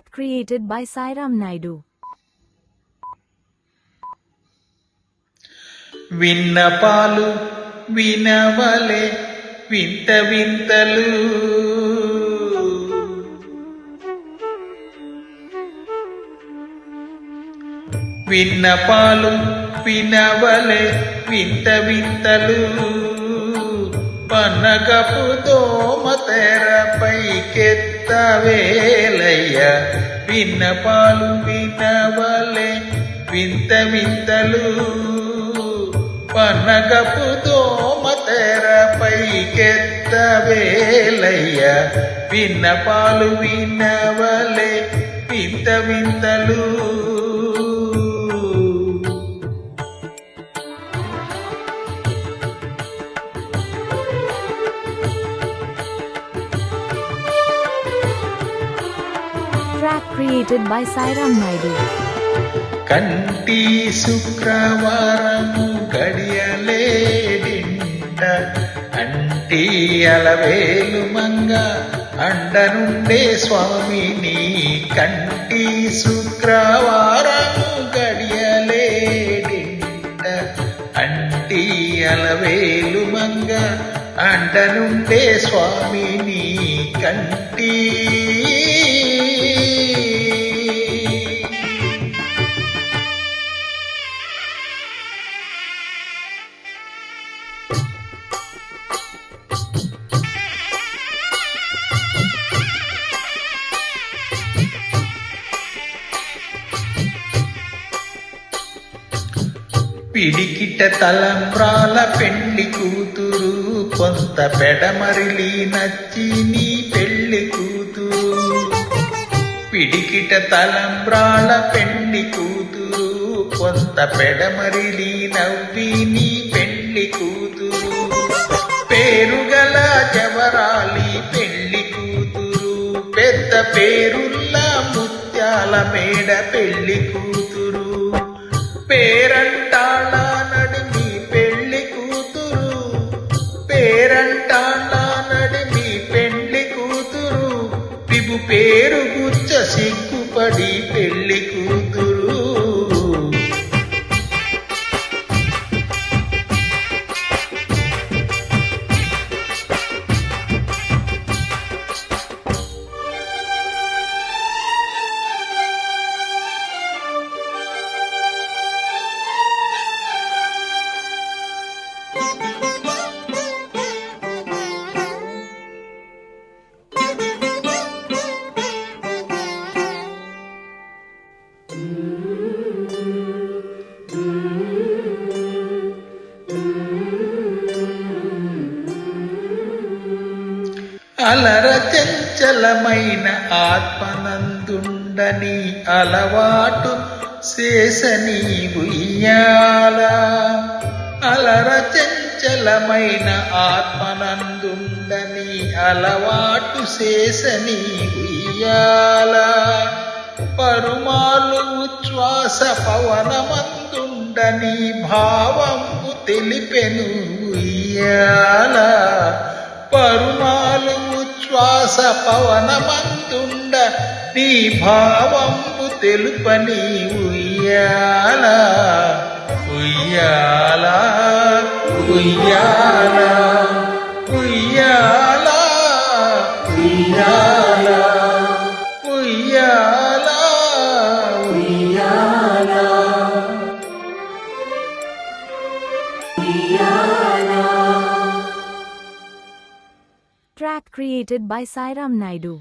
Track created by Sairam Naidu. విన్నపాలు వినవలే వింత వింతలు విన్నపాలు వినవలే వింత వింతలు పన్నగపు దోమ తెరపై కెత్తవేలయ్య విన్నపాలు వినవలే వింత వింతలు పన్నగపు దోమ తెరపై కెత్తవేలయ్య విన్నపాలు వినవలే వింత వింతలు Track created by Sairam Naidu. కంటి శుక్రవారము గడియలేడింట అంటి అలవేలు మంగ అండనుండే స్వామిని కంటి శుక్రవారము గడియలేడింట అంటి అలవేలు మంగ అండనుండే స్వామిని కంటి పిడికిట తలంబ్రాల పెళ్లి కూతురు కొంత పెడమరిలి నచ్చి నీ పెళ్లి కూతురు పిడికిట తలంబ్రాల పెళ్లి కూతురు కొంత పెడమరిలి నవ్వి నీ పెళ్లి కూతురు పేరుగల జవరాలి పెళ్లి కూతురు పెద్ద పేరుల్లా ముత్యాల మేడ పెళ్లి కూతురు పేరంటాళ్ళ నడిమి పెళ్లి కూతురు పేరంటాళ్ళ నడిమి పెళ్లి కూతురు పిబు పేరు గుచ్చ సిగ్గుపడి పెళ్లి కూతురు అలర చంచలమైన ఆత్మనందుండని అలవాటు శేషని ఉయ్యాల అలర చంచలమైన ఆత్మనందుండని అలవాటు శేషని ఉయ్యాల పరుమాలు ఉచ్ఛ్వాస పవనమందుండని భావంబు తెలిపెను ఉయ్యాల పరుమాలు ఉచ్ఛ్వాస పవనమందుండ నీ భావంబు తెలుపని ఉయ్యాల ఉయ్యాల ఉయ్యాల ఉయ్యాల ఉయ్యాల ఉయ్యాల ఉయ్యాల Track created by Sairam Naidu.